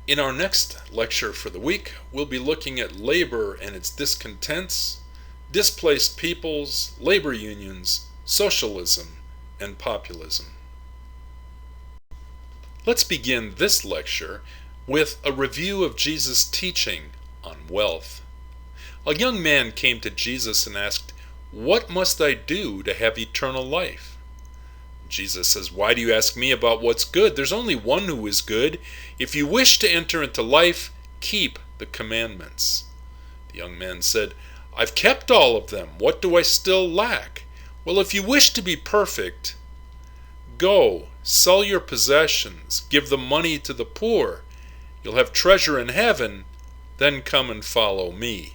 In our next lecture for the week, we'll be looking at labor and its discontents, displaced peoples, labor unions, socialism, and populism. Let's begin this lecture with a review of Jesus' teaching on wealth. A young man came to Jesus and asked, "What must I do to have eternal life?" Jesus says, "Why do you ask me about what's good? There's only one who is good. If you wish to enter into life, keep the commandments." The young man said, "I've kept all of them. What do I still lack?" "Well, if you wish to be perfect, go, sell your possessions, give the money to the poor. You'll have treasure in heaven. Then come and follow me."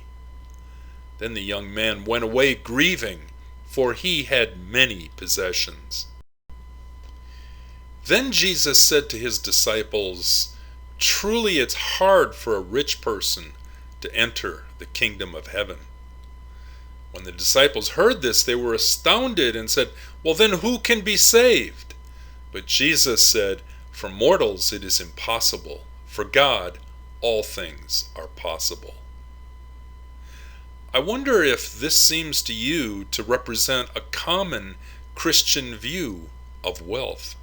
Then the young man went away grieving, for he had many possessions. Then Jesus said to his disciples, "Truly it's hard for a rich person to enter the kingdom of heaven." When the disciples heard this, they were astounded and said, "Well, then who can be saved?" But Jesus said, "For mortals it is impossible. For God, all things are possible." I wonder if this seems to you to represent a common Christian view of wealth.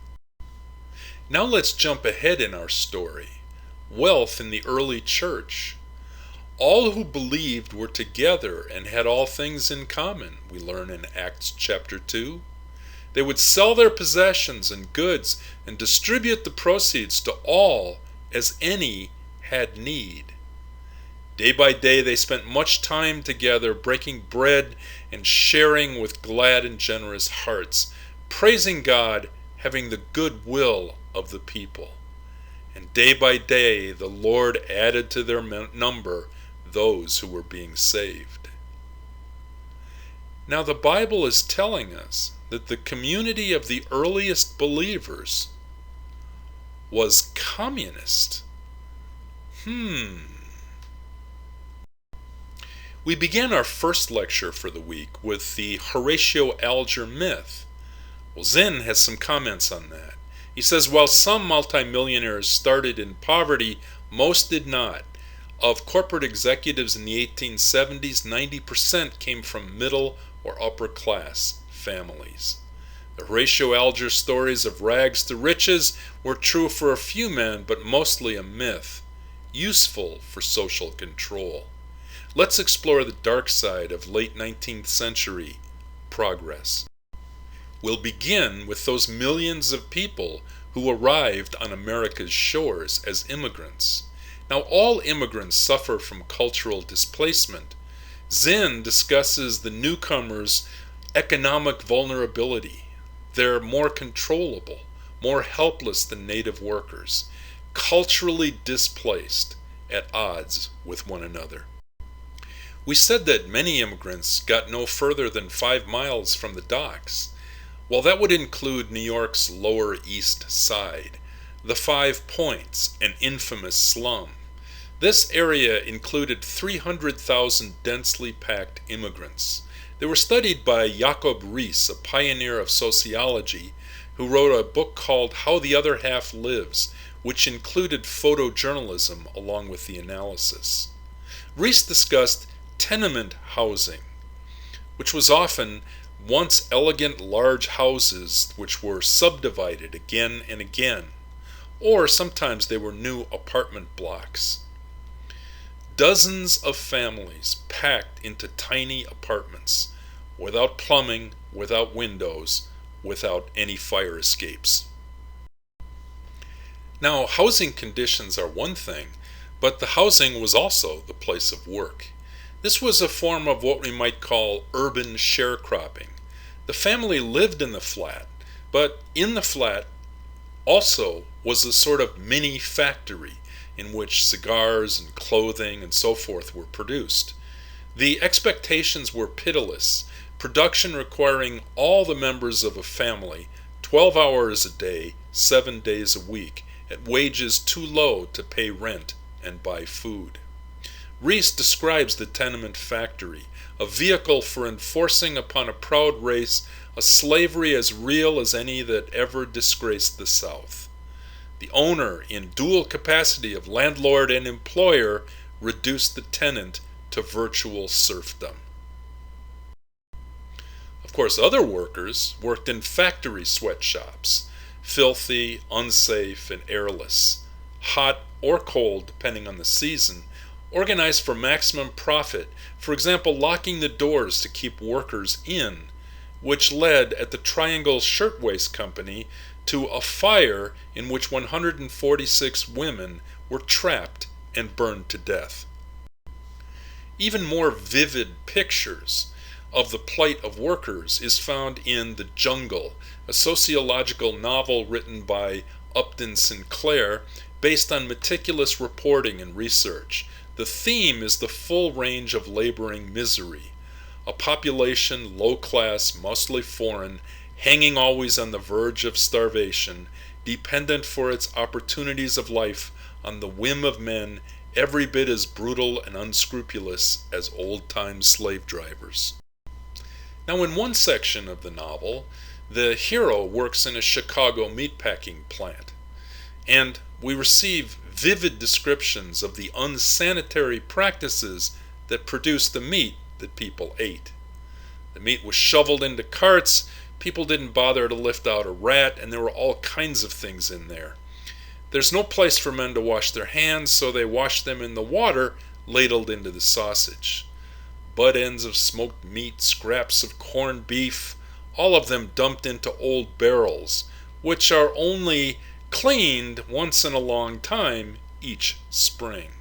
Now let's jump ahead in our story. Wealth in the early church. All who believed were together and had all things in common, we learn in Acts chapter 2. They would sell their possessions and goods and distribute the proceeds to all as any had need. Day by day they spent much time together, breaking bread and sharing with glad and generous hearts, praising God, having the good will of the people. And day by day the Lord added to their number those who were being saved. Now the Bible is telling us that the community of the earliest believers was communist. We began our first lecture for the week with the Horatio Alger myth. Well, Zinn has some comments on that. He says, while some multimillionaires started in poverty, most did not. Of corporate executives in the 1870s, 90% came from middle or upper class families. The Horatio Alger stories of rags to riches were true for a few men, but mostly a myth, useful for social control. Let's explore the dark side of late 19th century progress. We'll begin with those millions of people who arrived on America's shores as immigrants. Now, all immigrants suffer from cultural displacement. Zinn discusses the newcomers' economic vulnerability. They're more controllable, more helpless than native workers, culturally displaced, at odds with one another. We said that many immigrants got no further than 5 miles from the docks. Well, that would include New York's Lower East Side, the 5 Points, an infamous slum. This area included 300,000 densely packed immigrants. They were studied by Jacob Riis, a pioneer of sociology, who wrote a book called How the Other Half Lives, which included photojournalism along with the analysis. Riis discussed tenement housing, which was often once elegant large houses which were subdivided again and again, or sometimes they were new apartment blocks. Dozens of families packed into tiny apartments, without plumbing, without windows, without any fire escapes. Now, housing conditions are one thing, but the housing was also the place of work. This was a form of what we might call urban sharecropping. The family lived in the flat, but in the flat also was a sort of mini factory in which cigars and clothing and so forth were produced. The expectations were pitiless, production requiring all the members of a family 12 hours a day, 7 days a week, at wages too low to pay rent and buy food. Riis describes the tenement factory, a vehicle for enforcing upon a proud race a slavery as real as any that ever disgraced the South. The owner, in dual capacity of landlord and employer, reduced the tenant to virtual serfdom. Of course, other workers worked in factory sweatshops, filthy, unsafe, and airless, hot or cold depending on the season, organized for maximum profit, for example, locking the doors to keep workers in, which led at the Triangle Shirtwaist Company to a fire in which 146 women were trapped and burned to death. Even more vivid pictures of the plight of workers is found in The Jungle, a sociological novel written by Upton Sinclair based on meticulous reporting and research. The theme is the full range of laboring misery, a population low class, mostly foreign, hanging always on the verge of starvation, dependent for its opportunities of life on the whim of men every bit as brutal and unscrupulous as old-time slave drivers. Now, in one section of the novel, the hero works in a Chicago meatpacking plant, and we receive vivid descriptions of the unsanitary practices that produced the meat that people ate. The meat was shoveled into carts, people didn't bother to lift out a rat, and there were all kinds of things in there. There's no place for men to wash their hands, so they washed them in the water ladled into the sausage. Butt ends of smoked meat, scraps of corned beef, all of them dumped into old barrels, which are only cleaned once in a long time each spring.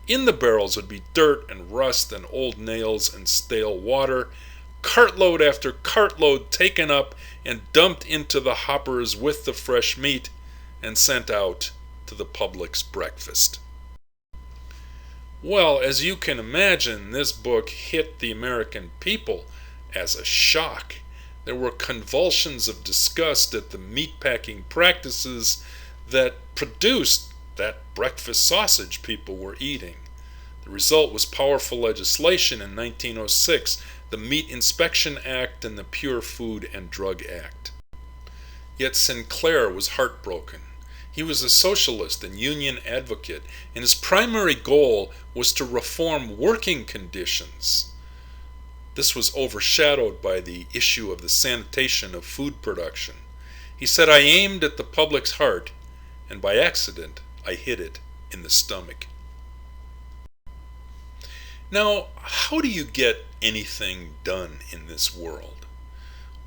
In the barrels would be dirt and rust and old nails and stale water, cartload after cartload taken up and dumped into the hoppers with the fresh meat and sent out to the public's breakfast. Well, as you can imagine, this book hit the American people as a shock. There were convulsions of disgust at the meatpacking practices that produced that breakfast sausage people were eating. The result was powerful legislation in 1906, the Meat Inspection Act and the Pure Food and Drug Act. Yet Sinclair was heartbroken. He was a socialist and union advocate, and his primary goal was to reform working conditions. This was overshadowed by the issue of the sanitation of food production. He said, "I aimed at the public's heart, and by accident I hit it in the stomach." Now, how do you get anything done in this world?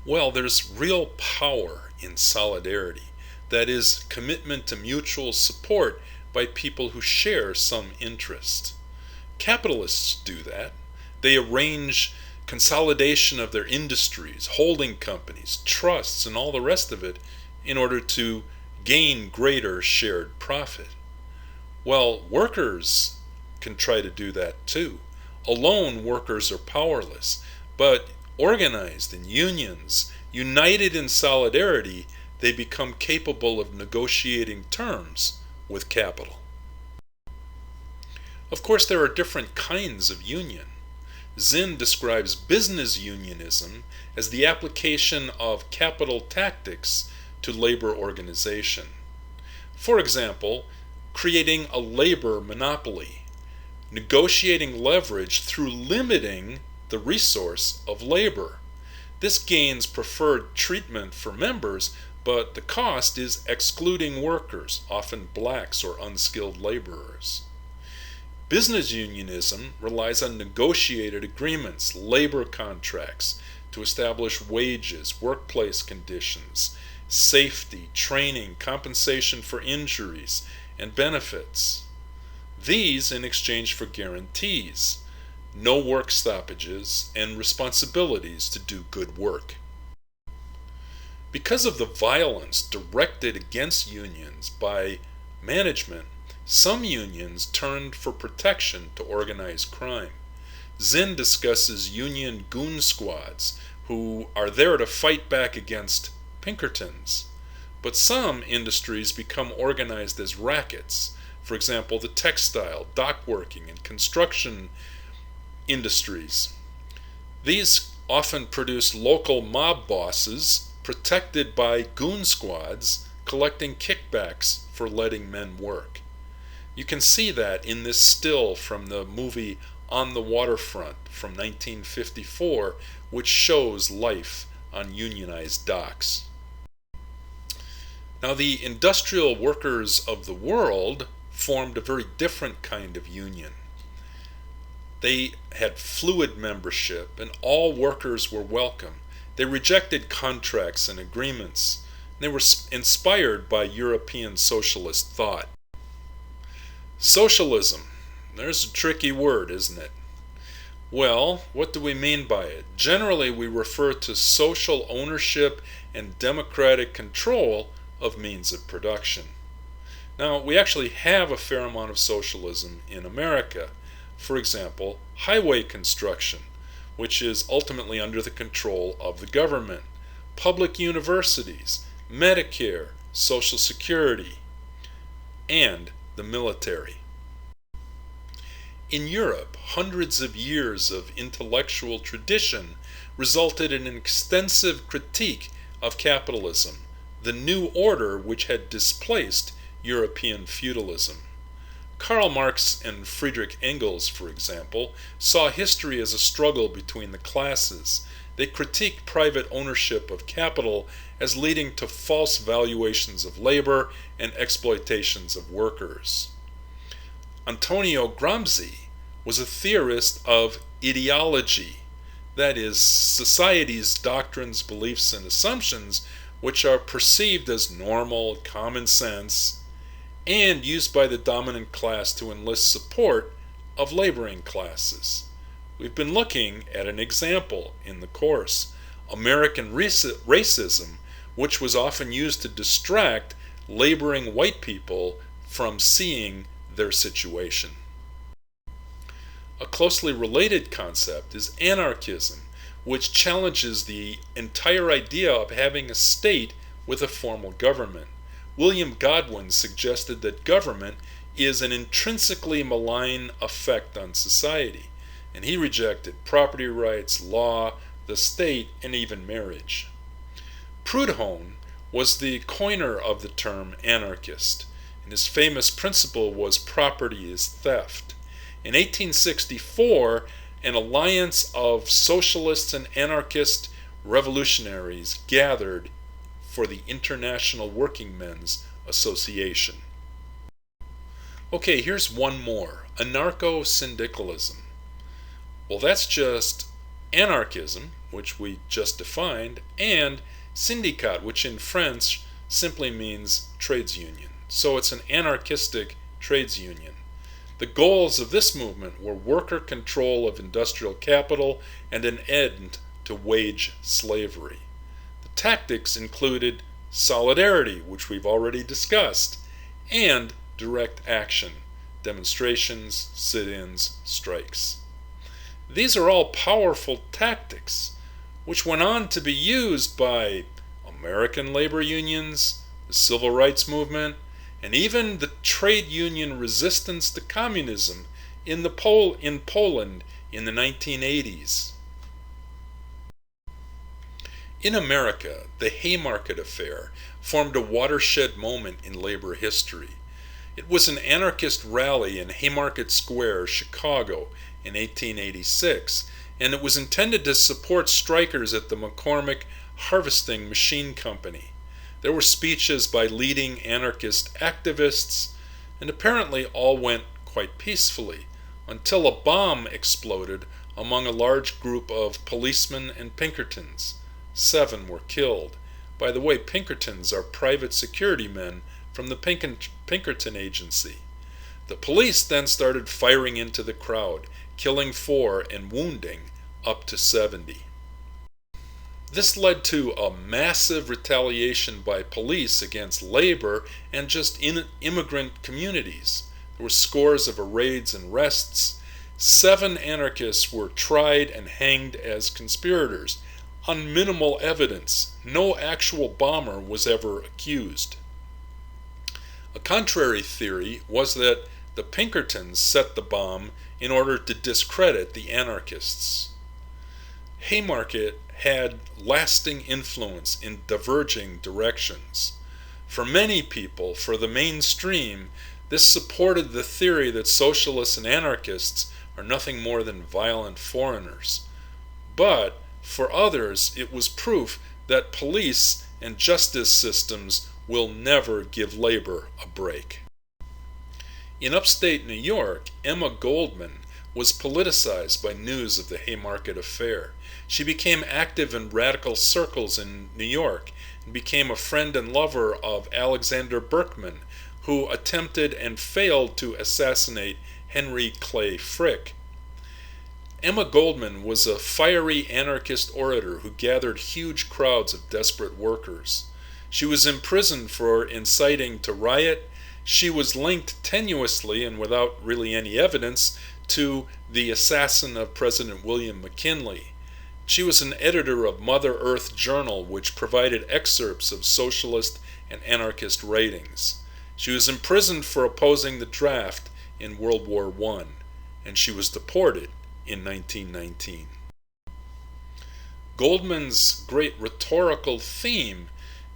Well, there's real power in solidarity. That is, commitment to mutual support by people who share some interest. Capitalists do that. They arrange consolidation of their industries, holding companies, trusts, and all the rest of it in order to gain greater shared profit. Well, workers can try to do that too. Alone, workers are powerless, but organized in unions, united in solidarity, they become capable of negotiating terms with capital. Of course, there are different kinds of union. Zinn describes business unionism as the application of capital tactics to labor organization. For example, creating a labor monopoly, negotiating leverage through limiting the resource of labor. This gains preferred treatment for members, but the cost is excluding workers, often blacks or unskilled laborers. Business unionism relies on negotiated agreements, labor contracts, to establish wages, workplace conditions, safety, training, compensation for injuries, and benefits. These in exchange for guarantees, no work stoppages, and responsibilities to do good work. Because of the violence directed against unions by management, some unions turned for protection to organized crime. Zinn discusses union goon squads who are there to fight back against Pinkertons. But some industries become organized as rackets. For example, the textile, dockworking, and construction industries. These often produce local mob bosses protected by goon squads collecting kickbacks for letting men work. You can see that in this still from the movie On the Waterfront from 1954, which shows life on unionized docks. Now, the industrial workers of the world formed a very different kind of union. They had fluid membership, and all workers were welcome. They rejected contracts and agreements. They were inspired by European socialist thought. Socialism. There's a tricky word, isn't it? Well, what do we mean by it? Generally, we refer to social ownership and democratic control of means of production. Now, we actually have a fair amount of socialism in America. For example, highway construction, which is ultimately under the control of the government, public universities, Medicare, Social Security, and the military. In Europe, hundreds of years of intellectual tradition resulted in an extensive critique of capitalism, the new order which had displaced European feudalism. Karl Marx and Friedrich Engels, for example, saw history as a struggle between the classes. They critiqued private ownership of capital as leading to false valuations of labor and exploitations of workers. Antonio Gramsci was a theorist of ideology, that is, society's doctrines, beliefs, and assumptions which are perceived as normal, common sense, and used by the dominant class to enlist support of laboring classes. We've been looking at an example in the course, American racism, which was often used to distract laboring white people from seeing their situation. A closely related concept is anarchism, which challenges the entire idea of having a state with a formal government. William Godwin suggested that government is an intrinsically malign effect on society, and he rejected property rights, law, the state, and even marriage. Proudhon was the coiner of the term anarchist, and his famous principle was property is theft. In 1864, an alliance of socialists and anarchist revolutionaries gathered for the International Workingmen's Association. Okay, here's one more, anarcho-syndicalism. Well, that's just anarchism, which we just defined, and syndicat, which in French simply means trades union. So it's an anarchistic trades union. The goals of this movement were worker control of industrial capital and an end to wage slavery. The tactics included solidarity, which we've already discussed, and direct action, demonstrations, sit-ins, strikes. These are all powerful tactics, which went on to be used by American labor unions, the civil rights movement, and even the trade union resistance to communism in Poland in the 1980s. In America, the Haymarket Affair formed a watershed moment in labor history. It was an anarchist rally in Haymarket Square, Chicago, in 1886, and it was intended to support strikers at the McCormick Harvesting Machine Company. There were speeches by leading anarchist activists, and apparently all went quite peacefully, until a bomb exploded among a large group of policemen and Pinkertons. 7 were killed. By the way, Pinkertons are private security men from the Pinkerton Agency. The police then started firing into the crowd, killing 4 and wounding up to 70. This led to a massive retaliation by police against labor and just immigrant communities. There were scores of raids and arrests. 7 anarchists were tried and hanged as conspirators on minimal evidence. No actual bomber was ever accused. A contrary theory was that the Pinkertons set the bomb in order to discredit the anarchists. Haymarket had lasting influence in diverging directions. For many people, for the mainstream, this supported the theory that socialists and anarchists are nothing more than violent foreigners. But for others, it was proof that police and justice systems will never give labor a break. In upstate New York, Emma Goldman was politicized by news of the Haymarket Affair. She became active in radical circles in New York and became a friend and lover of Alexander Berkman, who attempted and failed to assassinate Henry Clay Frick. Emma Goldman was a fiery anarchist orator who gathered huge crowds of desperate workers. She was imprisoned for inciting to riot. She was linked tenuously and without really any evidence to the assassin of President William McKinley. She was an editor of Mother Earth Journal, which provided excerpts of socialist and anarchist writings. She was imprisoned for opposing the draft in World War I, and she was deported in 1919. Goldman's great rhetorical theme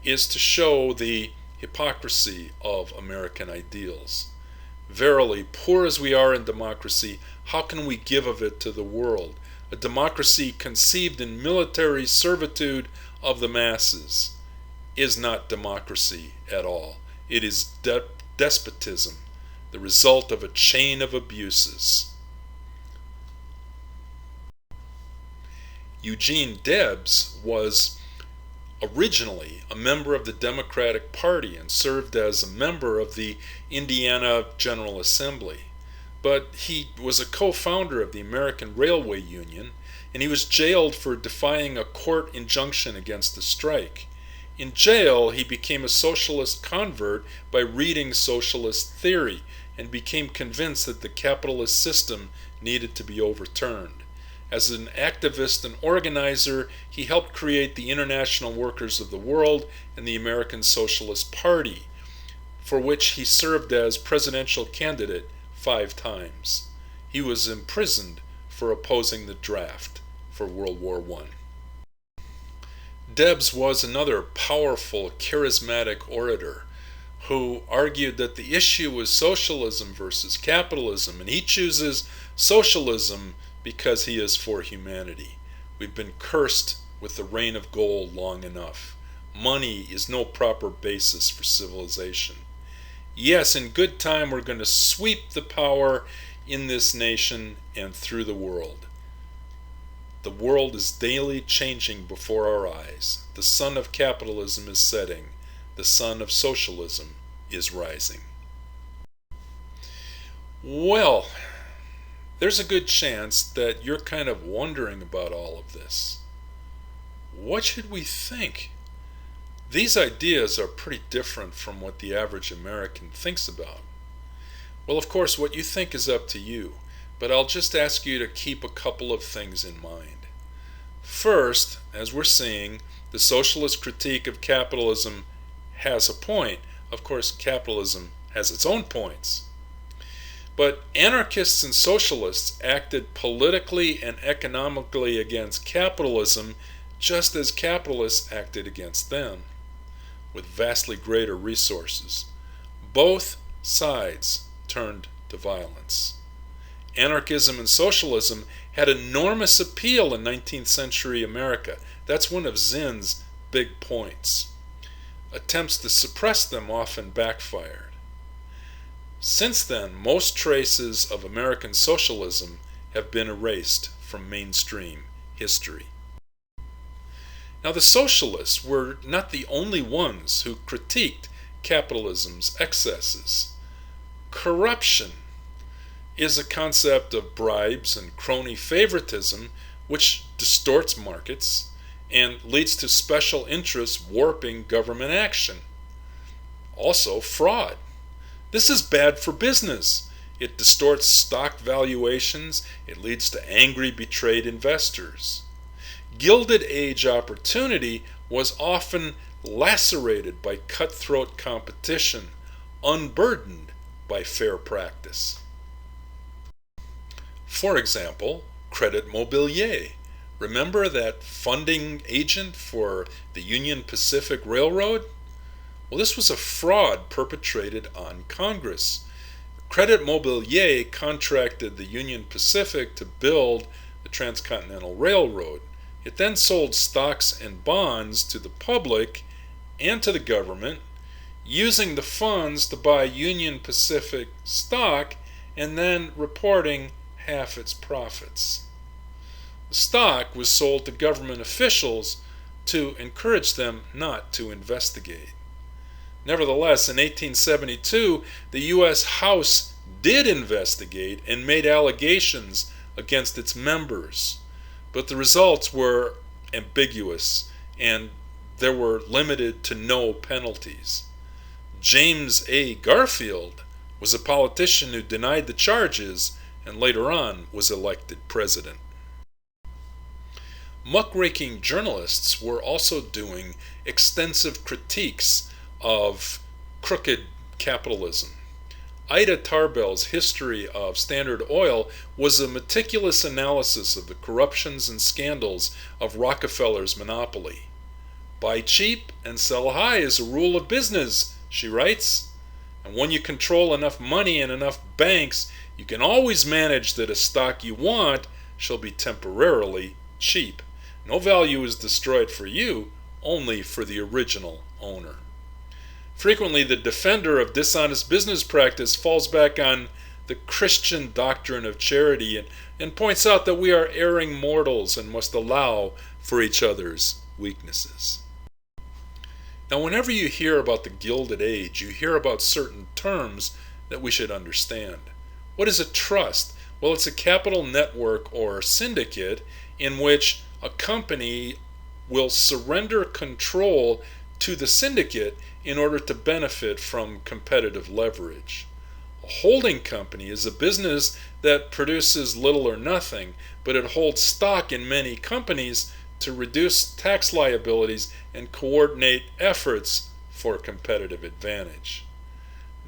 is to show the hypocrisy of American ideals. Verily, poor as we are in democracy, how can we give of it to the world? A democracy conceived in military servitude of the masses is not democracy at all. It is despotism, the result of a chain of abuses. Eugene Debs was originally a member of the Democratic Party and served as a member of the Indiana General Assembly. But he was a co-founder of the American Railway Union, and he was jailed for defying a court injunction against the strike. In jail, he became a socialist convert by reading socialist theory and became convinced that the capitalist system needed to be overturned. As an activist and organizer, he helped create the International Workers of the World and the American Socialist Party, for which he served as presidential candidate 5 times. He was imprisoned for opposing the draft for World War I. Debs was another powerful, charismatic orator who argued that the issue was socialism versus capitalism, and he chooses socialism because he is for humanity. We've been cursed with the reign of gold long enough. Money is no proper basis for civilization. Yes, in good time we're going to sweep the power in this nation and through the world. The world is daily changing before our eyes. The sun of capitalism is setting. The sun of socialism is rising. Well, there's a good chance that you're kind of wondering about all of this. What should we think? These ideas are pretty different from what the average American thinks about. Well, of course, what you think is up to you, but I'll just ask you to keep a couple of things in mind. First, as we're seeing, the socialist critique of capitalism has a point. Of course, capitalism has its own points. But anarchists and socialists acted politically and economically against capitalism just as capitalists acted against them, with vastly greater resources. Both sides turned to violence. Anarchism and socialism had enormous appeal in 19th century America. That's one of Zinn's big points. Attempts to suppress them often backfired. Since then, most traces of American socialism have been erased from mainstream history. Now, the socialists were not the only ones who critiqued capitalism's excesses. Corruption is a concept of bribes and crony favoritism which distorts markets and leads to special interests warping government action. Also, fraud. This is bad for business. It distorts stock valuations. It leads to angry, betrayed investors. Gilded Age opportunity was often lacerated by cutthroat competition, unburdened by fair practice. For example, Credit Mobilier. Remember that funding agent for the Union Pacific Railroad? Well, this was a fraud perpetrated on Congress. Credit Mobilier contracted the Union Pacific to build the Transcontinental Railroad. It then sold stocks and bonds to the public and to the government, using the funds to buy Union Pacific stock and then reporting half its profits. The stock was sold to government officials to encourage them not to investigate. Nevertheless, in 1872, the U.S. House did investigate and made allegations against its members, but the results were ambiguous and there were limited to no penalties. James A. Garfield was a politician who denied the charges and later on was elected president. Muckraking journalists were also doing extensive critiques of crooked capitalism. Ida Tarbell's History of Standard Oil was a meticulous analysis of the corruptions and scandals of Rockefeller's monopoly. Buy cheap and sell high is a rule of business, she writes, and when you control enough money and enough banks, you can always manage that a stock you want shall be temporarily cheap. No value is destroyed for you, only for the original owner. Frequently, the defender of dishonest business practice falls back on the Christian doctrine of charity and points out that we are erring mortals and must allow for each other's weaknesses. Now, whenever you hear about the Gilded Age, you hear about certain terms that we should understand. What is a trust? Well, it's a capital network or syndicate in which a company will surrender control to the syndicate in order to benefit from competitive leverage. A holding company is a business that produces little or nothing, but it holds stock in many companies to reduce tax liabilities and coordinate efforts for competitive advantage.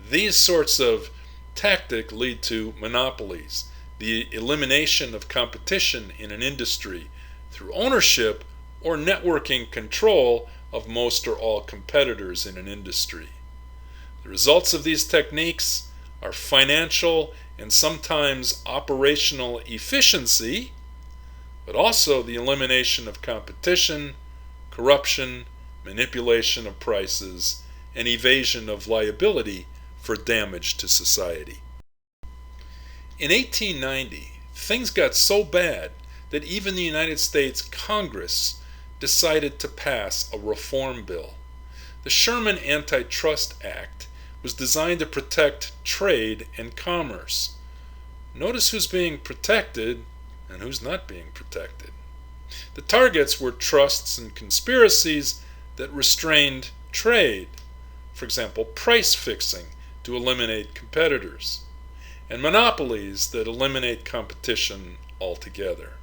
These sorts of tactics lead to monopolies, the elimination of competition in an industry through ownership or networking control of most or all competitors in an industry. The results of these techniques are financial and sometimes operational efficiency, but also the elimination of competition, corruption, manipulation of prices, and evasion of liability for damage to society. In 1890, things got so bad that even the United States Congress decided to pass a reform bill. The Sherman Antitrust Act was designed to protect trade and commerce. Notice who's being protected and who's not being protected. The targets were trusts and conspiracies that restrained trade, for example, price fixing to eliminate competitors, and monopolies that eliminate competition altogether.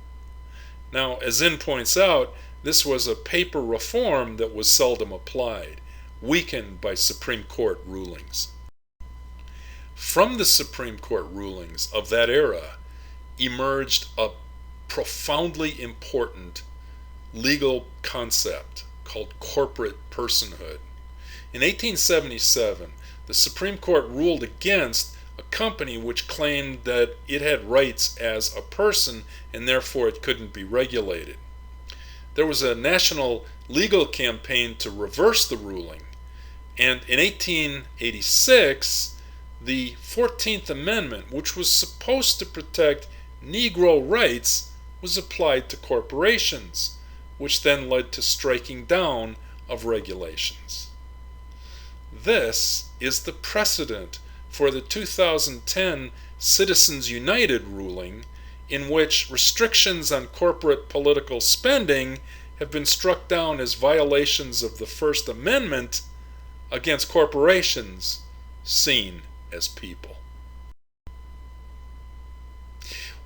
Now, as Zinn points out, this was a paper reform that was seldom applied, weakened by Supreme Court rulings. From the Supreme Court rulings of that era emerged a profoundly important legal concept called corporate personhood. In 1877, the Supreme Court ruled against a company which claimed that it had rights as a person and therefore it couldn't be regulated. There was a national legal campaign to reverse the ruling, and in 1886, the 14th Amendment, which was supposed to protect Negro rights, was applied to corporations, which then led to striking down of regulations. This is the precedent for the 2010 Citizens United ruling, in which restrictions on corporate political spending have been struck down as violations of the First Amendment against corporations seen as people.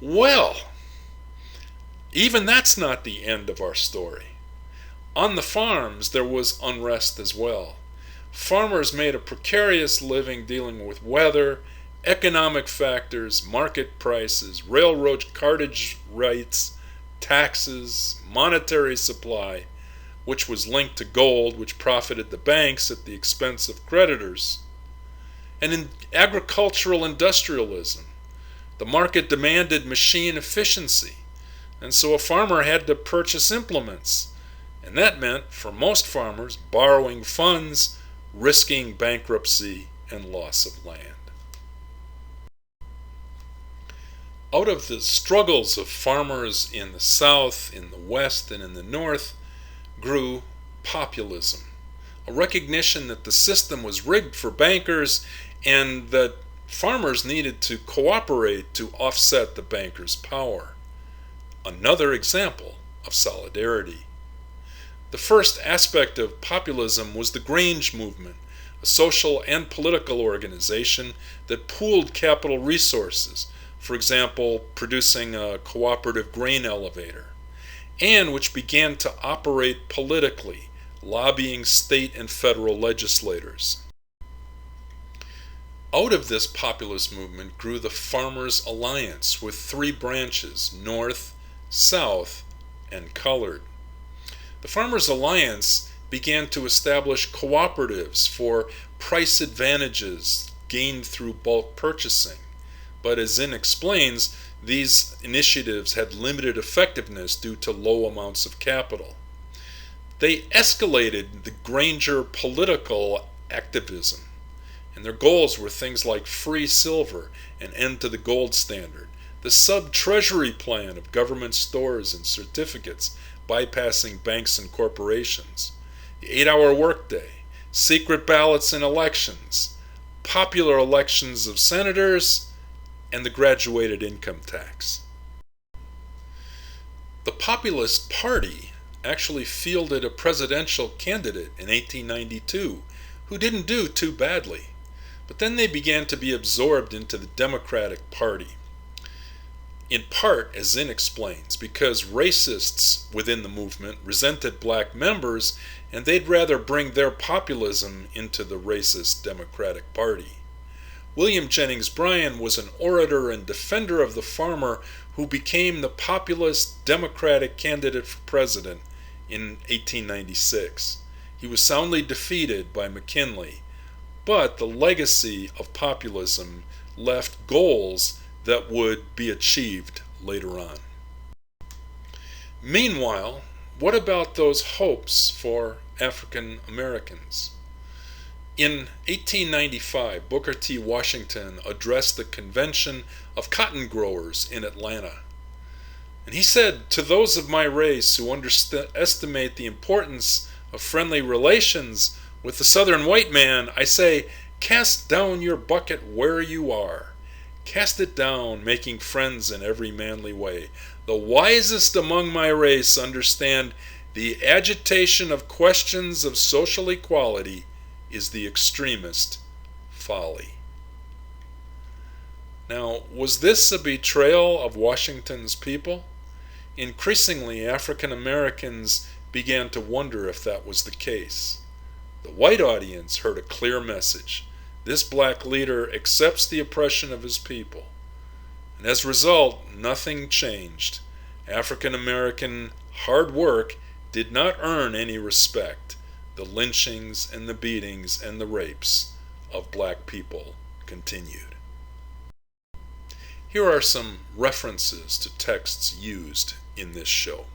Well, even that's not the end of our story. On the farms, there was unrest as well. Farmers made a precarious living dealing with weather, economic factors, market prices, railroad cartage rights, taxes, monetary supply. which was linked to gold, which profited the banks at the expense of creditors. And in agricultural industrialism, the market demanded machine efficiency, and so a farmer had to purchase implements. And that meant, for most farmers, borrowing funds, risking bankruptcy and loss of land. Out of the struggles of farmers in the South, in the West, and in the North grew populism, a recognition that the system was rigged for bankers and that farmers needed to cooperate to offset the bankers' power. Another example of solidarity. The first aspect of populism was the Grange movement, a social and political organization that pooled capital resources, for example, producing a cooperative grain elevator, and which began to operate politically, lobbying state and federal legislators. Out of this populist movement grew the Farmers' Alliance with three branches: North, South, and Colored. The Farmers' Alliance began to establish cooperatives for price advantages gained through bulk purchasing. But as Zinn explains, these initiatives had limited effectiveness due to low amounts of capital. They escalated the Granger political activism, and their goals were things like free silver, an end to the gold standard, the sub-treasury plan of government stores and certificates bypassing banks and corporations, the 8-hour workday, secret ballots in elections, popular elections of senators, and the graduated income tax. The Populist Party actually fielded a presidential candidate in 1892 who didn't do too badly, but then they began to be absorbed into the Democratic Party. In part, as Zinn explains, because racists within the movement resented black members and they'd rather bring their populism into the racist Democratic Party. William Jennings Bryan was an orator and defender of the farmer who became the populist Democratic candidate for president in 1896. He was soundly defeated by McKinley, but the legacy of populism left goals that would be achieved later on. Meanwhile, what about those hopes for African Americans? In 1895, Booker T. Washington addressed the Convention of Cotton Growers in Atlanta. And he said, "To those of my race who underestimate the importance of friendly relations with the Southern white man, I say, cast down your bucket where you are. Cast it down, making friends in every manly way. The wisest among my race understand the agitation of questions of social equality is the extremist folly." Now, was this a betrayal of Washington's people? Increasingly, African Americans began to wonder if that was the case. The white audience heard a clear message. This black leader accepts the oppression of his people. And as a result, nothing changed. African American hard work did not earn any respect. The lynchings and the beatings and the rapes of black people continued. Here are some references to texts used in this show.